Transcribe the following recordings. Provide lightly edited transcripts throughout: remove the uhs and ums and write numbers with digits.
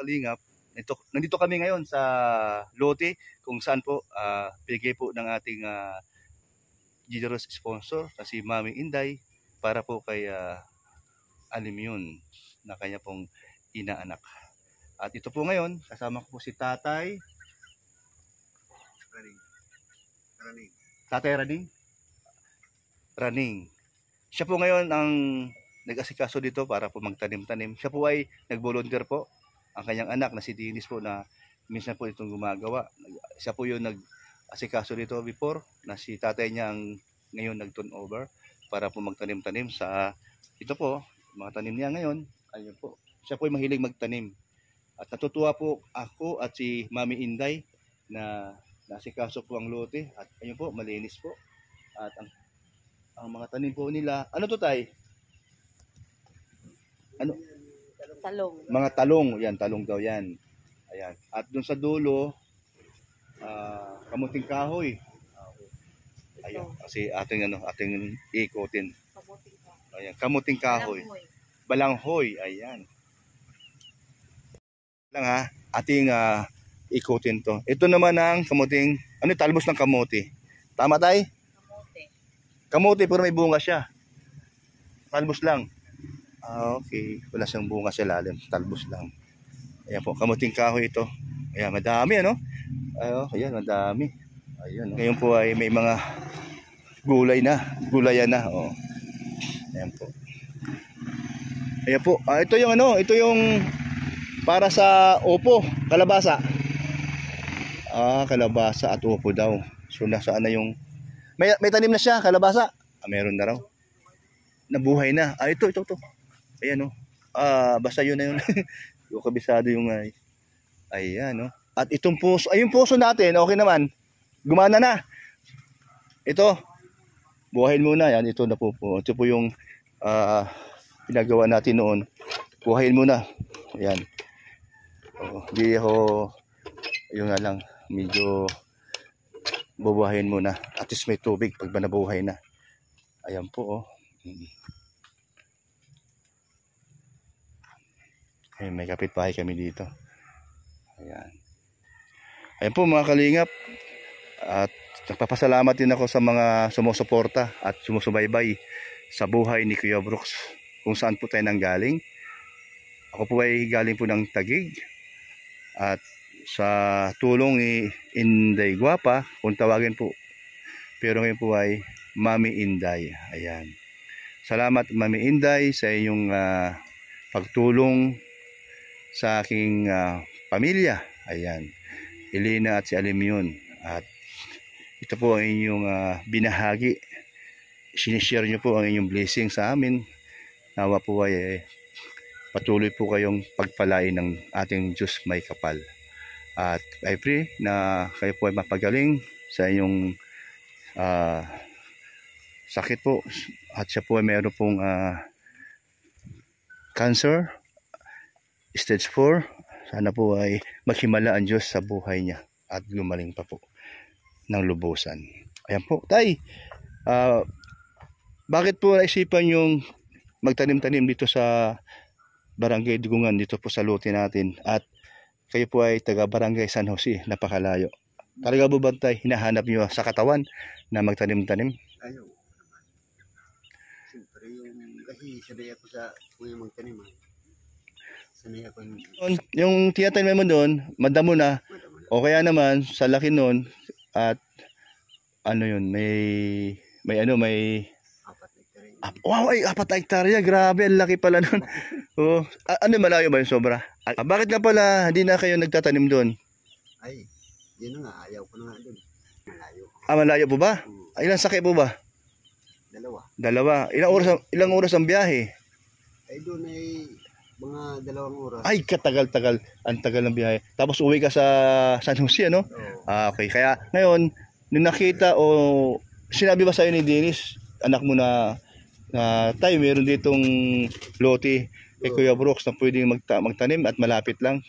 kalingap, nandito kami ngayon sa lote kung saan po bigay po ng ating generous sponsor na si Mami Inday para po kay Alimyon na kanya pong inaanak. At ito po ngayon, kasama ko po si Tatay Raning. Siya po ngayon ang nag-asikaso dito para po magtanim-tanim. Siya po ay nag-volunteer po. Ang kanyang anak na si Dennis po na minsan po itong gumagawa. Siya po yung nag-asikaso dito before na si tatay niya ang ngayon nag-turn over para po magtanim-tanim sa ito po, mga tanim niya ngayon. Ayun po. Siya po ay mahilig magtanim. At natutuwa po ako at si Mami Inday na nasikaso po ang lote at ayun po, malinis po. At ang mga tanim po nila, ano to tay? Ano? Talong. Mga talong, yan, talong daw yan. Ayan. At dun sa dulo, kamuting kahoy. Ayun, kasi ating ikotin. Ayan, kamuting kahoy. Balanghoy, ayan. Lang ha, ating ikotin to. Ito naman ang kamuting, talbos ng kamuti. Tama tay? Kamuti, pero may bunga siya. Talbos lang. Okay. Wala siyang bunga sa lalim. Talbos lang. Ayan po. Kamuting kahoy ito. Ayan. Madami ano. Ayan. Madami. Ayan. Ngayon po ay may mga gulay na. Gulayan na. Oh. Ayan po. Ayan po. Ito yung Ito yung para sa upo. Kalabasa. Kalabasa at upo daw. So nasaan na yung may tanim na siya, kalabasa. Meron na raw. Nabuhay na. Ito. Ayan o. Basta yun na yun. Yung kabisado yung ayan o. At itong puso, yung puso natin, okay naman. Gumana na. Ito. Buhayin muna. Yan, ito na po. Ito po yung pinagawa natin noon. Buhayin muna. Ayan. Hindi ako, yun nga lang, medyo bubuhayin muna. At least may tubig pag nabuhay na. Ayan po. Ayan, may kapitbahay kami dito. Ayan. Ayan po mga kalingap. At nagpapasalamat din ako sa mga sumusuporta at sumusubaybay sa buhay ni Kuya Brooks. Kung saan po tayo nanggaling. Ako po ay galing po ng Taguig. At sa tulong ni Inday Guapa, kung tawagin po. Pero ngayon po ay Mami Inday. Ayan. Salamat Mami Inday sa iyong pagtulong sa aking pamilya. Ayan. Elena at si Alimyon. At ito po ang inyong binahagi. Sinishare nyo po ang inyong blessing sa amin. Nawa po ay patuloy po kayong pagpalain ng ating Diyos may kapal. At I pray na kayo po ay mapagaling sa inyong sakit po. At siya po ay mayroon pong cancer, stage 4. Sana po ay maghimala ang Diyos sa buhay niya at gumaling pa po ng lubusan. Ayan po. Tay, bakit po naisipan yung magtanim-tanim dito sa Barangay Dugungan, dito po sa lote natin? At kayo po ay taga Barangay San Jose, napakalayo. Talaga po ba tayo hinahanap nyo sa katawan na magtanim-tanim? Ayaw. Siyempre kasi sanay ako sa kung magtanim. Sanay ako. Yung tiyatanim mo doon, madamo na. O kaya naman, sa laki noon, at may 4 hektarya. Wow, ay 4 hektarya. Grabe, ang laki pala noon. Malayo ba yung sobra? Bakit nga pala hindi na kayo nagtatanim doon? Ay, yun na nga. Ayaw ko na nga doon. Malayo. Malayo po ba? Ilang sakay po ba? 2. Ilang oras ang biyahe? Ay doon ay mga 2 oras. Ay, katagal-tagal. Ang tagal ng biyahe. Tapos uwi ka sa San Jose, ano? Okay. Kaya ngayon, nung nakita o sinabi ba sa'yo ni Dennis, anak mo na tayo, meron ditong lote kay Kuya Brooks na pwedeng magtanim at malapit lang.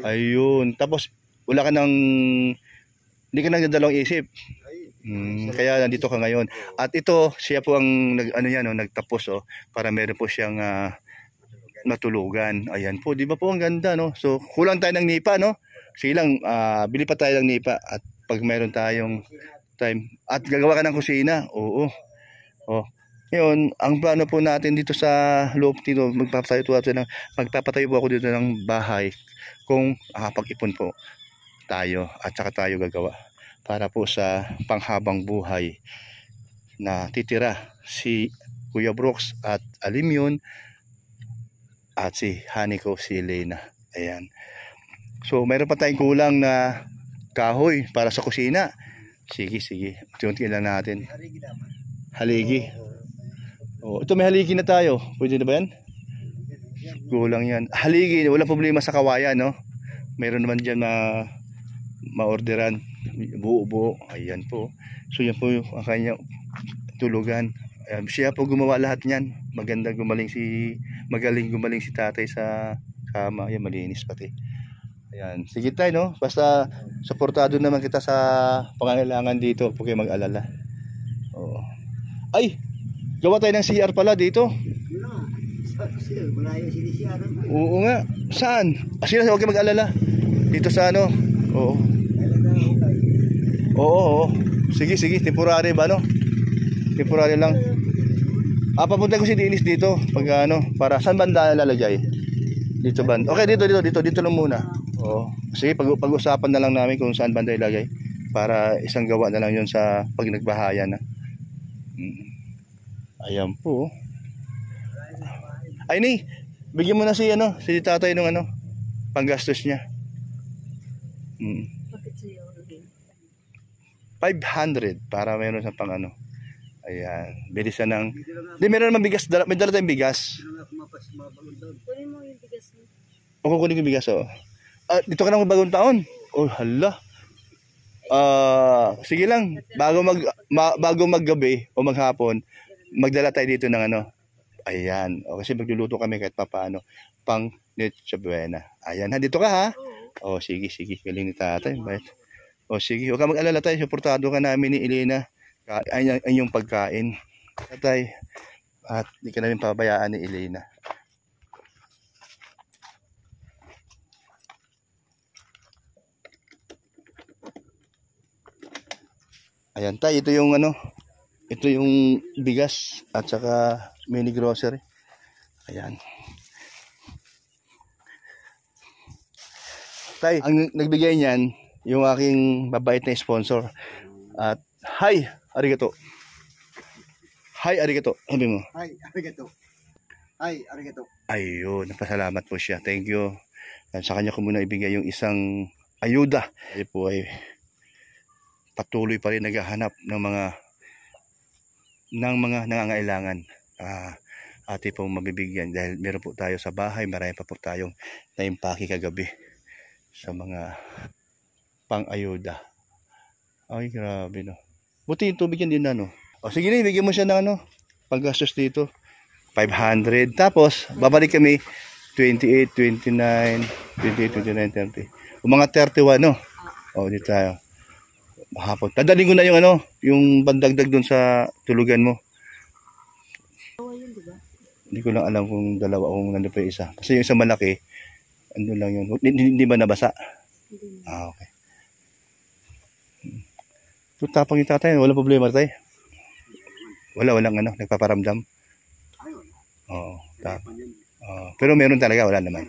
Ayun. Tapos wala ka hindi ka nang dadalawang isip. Kaya nandito ka ngayon. At ito, siya po ang nagtapos para meron po siyang matulugan. Ayan po, di ba po ang ganda, no? So, kulang tayo ng nipa, no? Sige lang, bili pa tayo ng nipa at pag meron tayong time at gagawa ka ng kusina. Oo. Oh. Ngayon, ang plano po natin dito sa loob dito, magpapatayo po ako dito ng bahay kung pag-ipon po tayo at saka tayo gagawa para po sa panghabang buhay na titira si Kuya Brooks at Alimyon at si Haniko, si Elena. Ayan. So, mayroon pa tayong kulang na kahoy para sa kusina. Sige. Unti-unti lang natin. Haligi. Oh, ito may haligi na tayo. Pwede na ba yan? Kulang yan. Haligi, walang problema sa kawayan, no? Mayroon naman dyan na ma-orderan. Buo-buo. Ayan po. So, yan po ang kanyang tulugan. Siya po gumawa lahat niyan. Magaling gumaling si tatay sa kama. Ayan, malinis pati. Ayan. Sige tayo, no? Basta suportado naman kita sa pangangailangan dito. Huwag kayo mag-alala. Oo. Ay! Gawa tayo ng CR pala dito. Oo nga. Saan? Sila, huwag kayo mag-alala. Dito sa ano? Oo. Oo. Sige. Temporary ba, no? Temporary lang. Papunta ko si Dinis dito. Pag ano, para saan banda lalagay? Dito ba? Okay, dito lang muna. Oo. Sige, pag-usapan na lang namin kung saan banda ilagay. Para isang gawa na lang yun sa pag nagbahayan na. Ayan po. Ay ni, bigyan mo na si tatay ng panggastos niya. 500 para meron sa pang ano. Ayan, bilisan ng. Di meron naman bigas, may dala tayong bigas. Kunin mo yung bigas mo. O kukunin ko yung bigas, oh. Dito ka na bagong taon. Oh, hala. Sige lang, bago maggabi o maghapon, magdala tayo dito ng ayan, kasi magluluto kami kahit papaano pang Noche Buena. Ayan, dito ka ha. Sige, galing ni tatay. Sige, huwag ka mag-alala tayo, suportado ka namin ni Elena. Ayan yung pagkain tatay, at di ka namin pabayaan ni Elena. Ayan tayo, ito yung bigas at saka mini grocery. Ayan. Tay, ang nagbigay niyan, yung aking mabait na sponsor. At hi, arigato. Sabi mo. Hi, arigato. Ayun, napasalamat po siya. Thank you. At sa kanya ko muna ibigay yung isang ayuda. Ay po ay patuloy pa rin naghahanap ng mga nangangailangan. Ate pong mabibigyan dahil meron po tayo sa bahay, marami pa po tayong naimpake kagabi sa mga pang-ayuda. Ay, grabe, no. Buti yung tubig yan din na, no. Sige na, bigyan mo siya ng paggastos dito. 500. Tapos, babalik kami 28, 29, 30. O mga 31, no. Dito tayo. Hapon. Dadalhin ko na yung bandagdag dun sa tulugan mo. Hindi ko lang alam kung dalawa o nandun pa yung isa. Kasi yung isa malaki, ano lang yun. Hindi ba nabasa? Okay. Tapang yung tatay, walang problema tayo. Walang nagpaparamdam. Oo. Pero meron talaga, wala naman.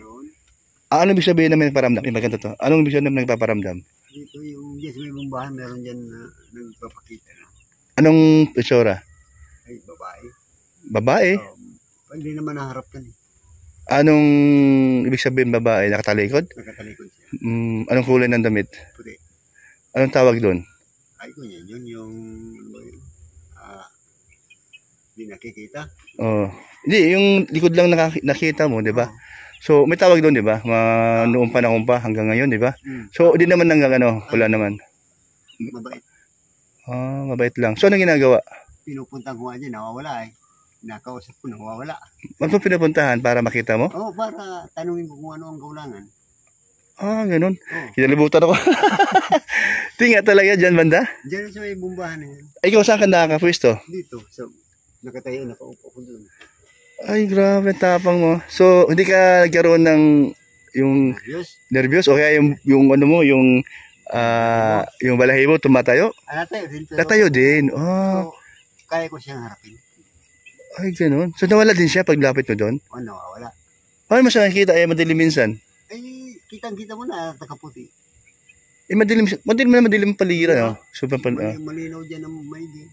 Ano ibig sabihin na may nagpaparamdam? Maganda to. Anong ibig sabihin na nagpaparamdam? Dito yung may bumbahan, meron dyan na nagpapakita na. Anong itsura? Ay, babae. Babae? Hindi naman naharap kan eh. Anong ibig sabihin babae? Nakatalikod? Nakatalikod siya. Anong kulay ng damit? Puti. Anong tawag doon? Ay, kunyan yun yung hindi nakikita. Hindi, yung likod lang nakita mo, di ba? So, may tawag doon, di ba? Noong panahon pa hanggang ngayon, di ba? So, di naman hanggang wala naman. Mabait. Mabait lang. So, anong ginagawa? Pinupuntang ko nga dyan, nawawala eh. Nakausap ko, nawawala. Ano po pinupuntahan para makita mo? Para tanungin ko kung ano ang kaulangan. Ganun. Kinalibutan ako. Tinga talaga dyan, banda? Diyan sa may bumbahan na yan. Ikaw saan ka nakakapwisto? Dito. So, nakatayo, nakaupo ko doon. Ay, grabe, tapang mo. So, hindi ka nagkaroon ng yung Serious? nervyos o kaya yung ano mo, yung balahibo tumatayo? Natayo din. Pero, Natayo din. so, Oh, kaya ko siyang harapin. ay, ganun. So, nawala din siya paglapit mo doon? O, nawawala. Paano mo siya nakikita? Eh, madilim minsan. Ay, kitang-kita mo na, nakaputi. Eh, madilim paligiran, no? Super Malinaw dyan ang may din.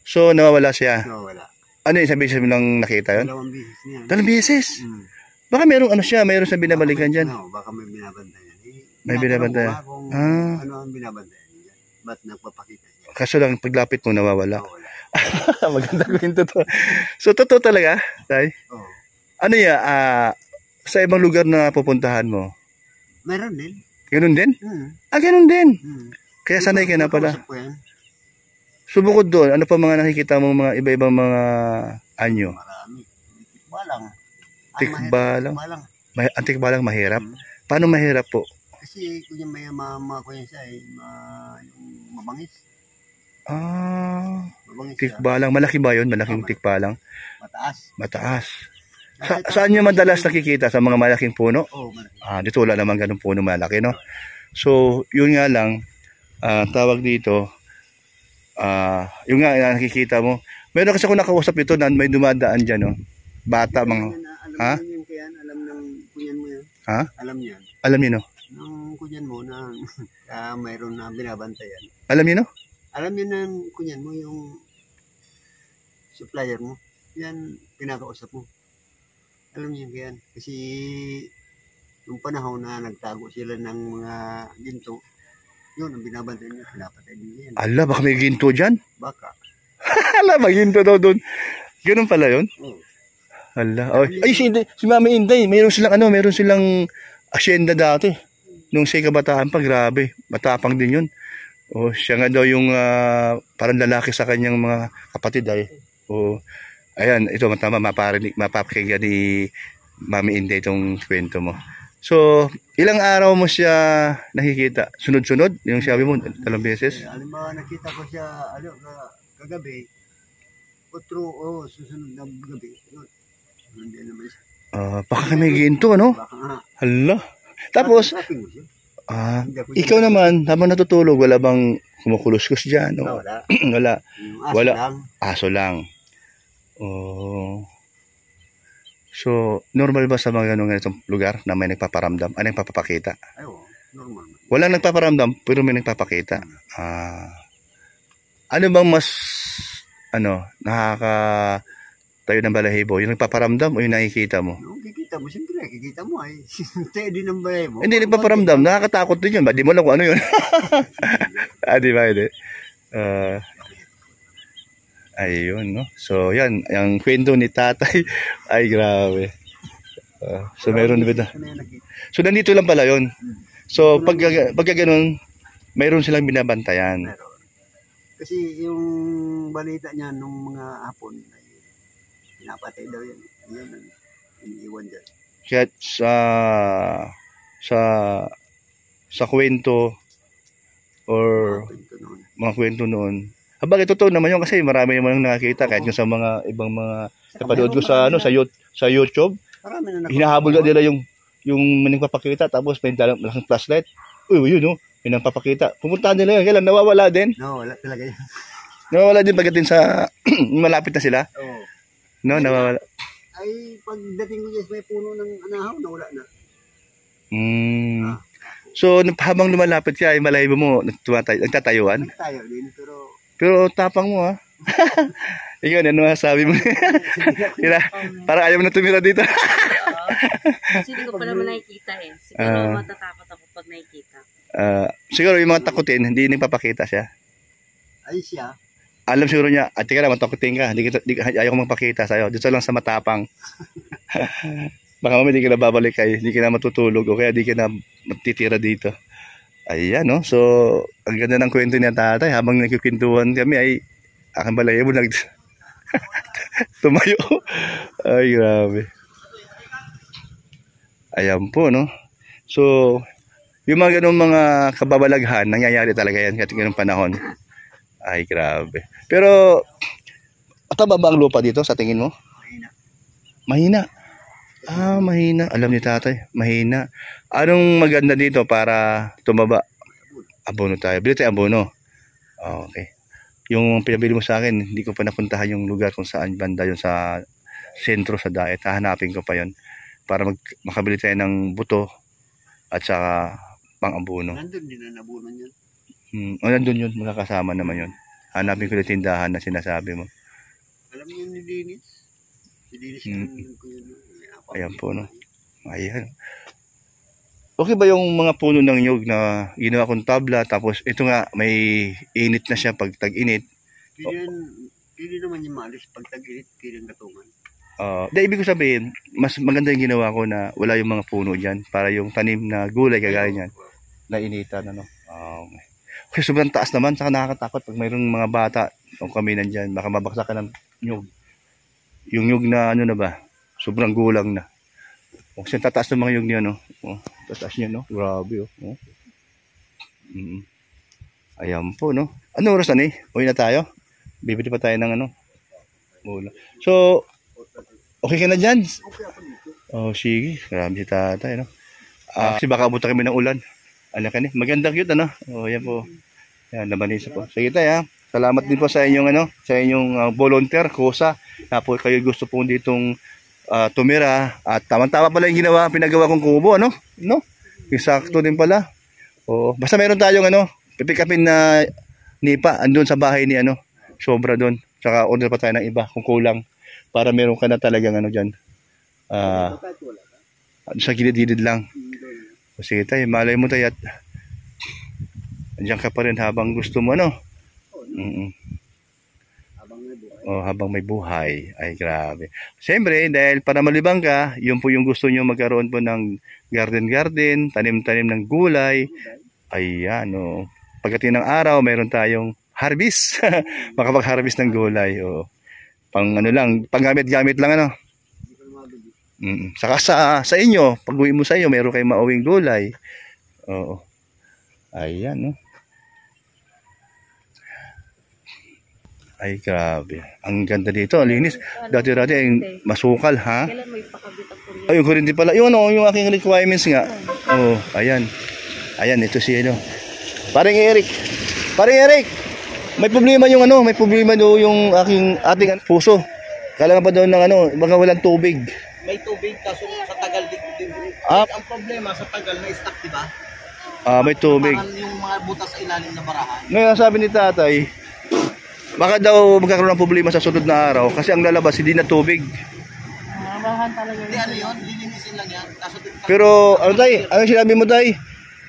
So, nawawala siya. Nawawala. Ano yung sabi mo lang nakita yun? 2 beses niya. 2 beses? Hmm. Baka merong ano siya, meron siyang binabalikan dyan. No, baka may binabantayan. May binabantayan. Kung Ah. ano ang binabantayan niya. Ba't nagpapakita siya? Kaso lang, paglapit mo, nawawala. Nawawala. Maganda kwento to. So, totoo talaga, tay? Oo. Ano yan, sa ibang lugar na pupuntahan mo? Meron din. Ganun din? Hmm. Ganun din. Hmm. Kaya sanay ka na pala. Nakausap ko yan. So, bukod doon, ano pa mga nakikita mong mga iba-ibang mga anyo? Marami. Tikbalang. Tikbalang? Ang tikbalang mahirap? Hmm. Paano mahirap po? Kasi kung yung may mama ko yan siya, yung mabangis. Mabangis siya. Tikbalang. Malaki ba yun? Malaking tikbalang? Mataas. Mataas. Saan nyo madalas nakikita? Sa mga malaking puno? Oo, malaki. Dito wala naman ganun puno malaki, no? So, yun nga lang, tawag dito, yung nga nakikita mo. Meron kasi ako nakausap ito na may dumadaan dyan, no? Bata, mga... Ha? Alam mo yan, alam ng kunyan mo yan. Ha? Alam niyan. Alam niyo, no? Ng kunyan mo na mayroon na binabantayan. Alam niyo, no? Alam niyo ng kunyan mo yung supplier mo. Yan, pinakausap mo. Alam niyo yan. Kasi yung panahon na nagtago sila ng mga ginto, yun ang binabantayan niya, pinapatay din yan. Ala, baka may ginto dyan? Baka. Ala, may ginto daw doon. Ganun pala yun? Oo. Ala. Ay, si Mami Inday, meron silang asyenda dati. Nung sa kabataan pa, grabe. Matapang din yun. Siya nga daw yung parang lalaki sa kanyang mga kapatid ay. Ayan, ito tama, mapapakinggan ni Mami Inday itong kwento mo. So, ilang araw mo siya nakikita? Sunod-sunod? Yung sabi mo, 3 beses? Alam mo, nakita ko siya, kagabi, susunod na gabi. Nandiyan naman siya. Baka may ginto, ano? Baka nga. Hala. Tapos, Tracking mo siya. ikaw naman, habang natutulog, wala bang kumukuluskus dyan? Wala. Wala. Yung aso Wala. lang. Aso lang. So, normal ba sa mga ganitong lugar na may nagpaparamdam? Ano yung papapakita? Ay, oo. Normal. Walang nagpaparamdam, pero may nagpapakita. Ano bang mas, nakakatayo ng balahibo? Yung nagpaparamdam o yung nakikita mo? Yung kikita mo, siyempre, kikita mo ay. Tayo din ang bahay mo. Hindi, nagpaparamdam. Nakakatakot din yun. Ba, di mo lang kung ano yun. Di ba? Hindi. Ayun, no? So, yan. Ang kwento ni tatay. Ay, grabe. So, meron ba? So, nandito lang pala yun. So, pagka ganun, mayroon silang binabantayan. Meron. Kasi yung balita niya nung mga hapon, ay pinapatay daw yan. Yan ang iniiwan dyan. Kaya sa kwento or mga kwento noon. Bakit totoo naman yun kasi marami naman nakakita kahit yung sa mga ibang mga napanood ko sa YouTube. Marami na Hinahabol nila yung nagpapakita tapos may malaking flashlight. Yun no, may nagpapakita. Pumuntahan nila yun, kailan nawawala din. No, wala talaga yun. Nawawala din pagdating sa malapit na sila. Oo. No, nawawala. Ay, pagdating mo dyan may puno ng anahaw, nawala na. So, habang lumalapit ka, ay malayo mo, nagtatayuan. Tayo din, Pero tapang mo, ha? Ikaw, ano masasabi mo? Parang ayaw mo na tumira dito. Kasi hindi ko pa naman nakikita eh. Siguro matatakot ako pag nakikita. Siguro yung mga takutin, hindi nagpapakita siya. Ay siya. Alam siguro niya, tika lang, matakutin ka. Ayaw ko magpakita sa'yo. Dito lang sa matapang. Baka mamaya di ka na babalik hindi ka na matutulog o kaya di ka na matitira dito. Ayan, no? So, ang ganda ng kwento niya tatay. Habang nagkikwentuhan kami ay aking balahibo tumayo. Ay, grabe. Ayan po, no? So, yung mga ganun mga kababalaghan, nangyayari talaga yan kahit ganung panahon. Ay, grabe. Pero, Mataba ba ang lupa dito sa tingin mo? Mahina. Mahina. Mahina. Alam ni tatay, mahina. Anong maganda dito para tumaba? Abono tayo. Bili tayo abono. Okay. Yung pinabili mo sa akin, hindi ko pa napuntahan yung lugar kung saan banda yun sa sentro sa diet. Hahanapin ko pa yun para makabili tayo ng buto at saka pang-abono. Nandun din na nabunan yun. Nandun yun, makakasama naman yun. Hanapin ko yung tindahan na sinasabi mo. Alam niyo ni Dennis? Si Dennis yung ko yun. Ayan po, no? Ayan. Okay ba yung mga puno ng nyug na ginawa kong tabla, tapos ito nga, may init na siya pag tag-init? Hindi naman yung maalis pag tag-init, hindi yung katungan. Ibig ko sabihin, mas maganda yung ginawa ko na wala yung mga puno dyan, para yung tanim na gulay kagaya niyan, na initan, ano? Okay. Kasi sobrang taas naman, saka nakakatakot pag mayroong mga bata, kung kami nandyan, baka mabaksak ka ng nyug. Yung nyug na ano na ba, sobrang gulang na. Kung siya tataas ng mga nyug niya, no? Tataas niya, no? Grabe, oh. Ayan po, no? Ano oras na, uwi na tayo? Bibili pa tayo ng ano? Mula. So, okay ka na dyan? Sige. Grabe si tatay, no? Kasi baka abutan kami ng ulan. Ano ka ni? Maganda cute, ano? Ayan po. Ayan, labanisa po. Sige tayo, ha? Salamat din po sa inyong, sa inyong volunteer, kusa. Na po kayo gusto po ditong tumira. At tama-tama pala yung pinagawa kong kubo, ano? No? Eksakto din pala. Basta meron tayong, pipikapin na nipa, andun sa bahay ni, sobra doon. Saka order pa tayo ng iba kung kulang. Para meron ka na talagang, dyan. Sa gilid-gilid lang. Sige tayo, malay mo tayo at andiyan ka pa rin habang gusto mo, habang may buhay. Ay, grabe. Siyempre, dahil para malibang ka, yun po yung gusto nyo magkaroon po ng garden, tanim-tanim ng gulay. Ayan, pagdating ng araw, meron tayong harvest. Makapag-harvest ng gulay. Pang panggamit-gamit lang, Saka sa inyo, pag uwi mo sa inyo, meron kayong mauwing gulay. Ayan, Ay, grabe. Ang ganda dito. Ang linis. Dati-dati ay masukal, ha? Kailan mo ipakabit ang kuryente? Ay, yung kuryente pala. Yung yung aking requirements nga. Ayan. Ayan, ito si Paring Eric. May problema may problema yung ating puso. Kailangan pa daw ng baka walang tubig. May tubig kaso sa tagal din. Ang problema sa tagal na stuck, di ba? May tubig. Parang yung mga butas sa ilalim na barahan. Ngayon, sabi ni tatay, baka daw magkakaroon ng problema sa sunod na araw kasi ang lalabas hindi na tubig. Bahan talaga. Hindi yun, lilinisin lang yan. Pero tay, ano sinabi mo tay?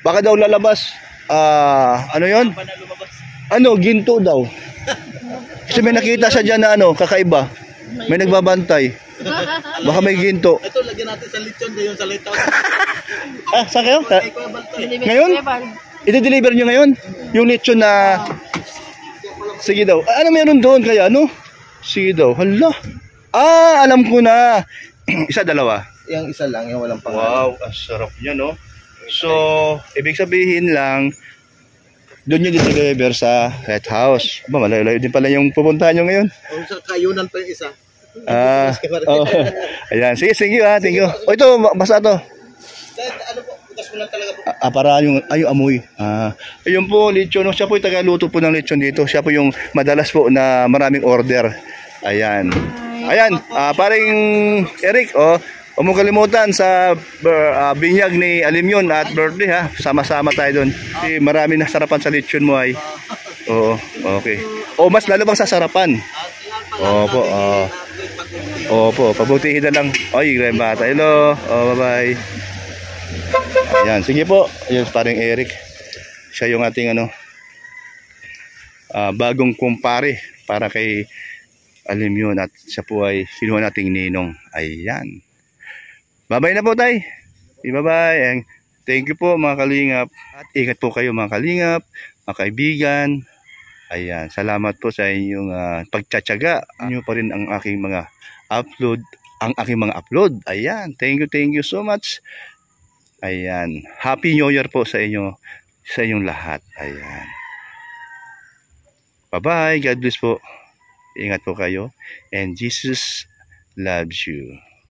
Baka daw lalabas, yun? Ginto daw. Kasi may nakita siya dyan na kakaiba. May nagbabantay. Baka may ginto. Ito, lagyan natin sa lechon ngayon sa lechon. Saan kayo? Ngayon? I-deliver nyo ngayon? Yung lechon na... Sige daw. Ano meron doon kaya, Sige daw. Hala. Alam ko na. Isa, dalawa. Yung isa lang, yung walang pangalan. Wow, ang sarap niya, So, ibig sabihin lang, doon yung deliver sa Red House. Malayo-layo din pala yung pupuntahan nyo ngayon. Sa kayunan pa yung isa. Ayan. Sige, thank you. Ito, basta to. Ano po, bukas mo lang talaga po. Para yung amoy. Ayun po, lechon. Siya po yung tagaluto po ng lechon dito. Siya po yung madalas po na maraming order. Ayan. Paring Eric, huwag mong kalimutan sa binyag ni Alimyon at birthday, ha. Sama-sama tayo doon. Kasi marami na sarapan sa lechon mo ay. Okay. Mas lalo bang sa sarapan? Opo, pabutihin na lang. Grabe bata. Hello. Bye-bye. Ayan, sige po. Ayan, paring Eric. Siya yung ating bagong kumpare para kay Alimyon at siya po ay sinuha nating ninong. Ayan. Bye-bye na po, tay. Bye-bye. Thank you po, mga kalingap. At ingat po kayo, mga kalingap, mga kaibigan. Ayan, salamat po sa inyong pagtsatsaga. Inyo pa rin ang aking mga upload. Ayan, thank you so much. Ayan, Happy New Year po sa inyong lahat. Ayan. Bye-bye. God bless po. Ingat po kayo. And Jesus loves you.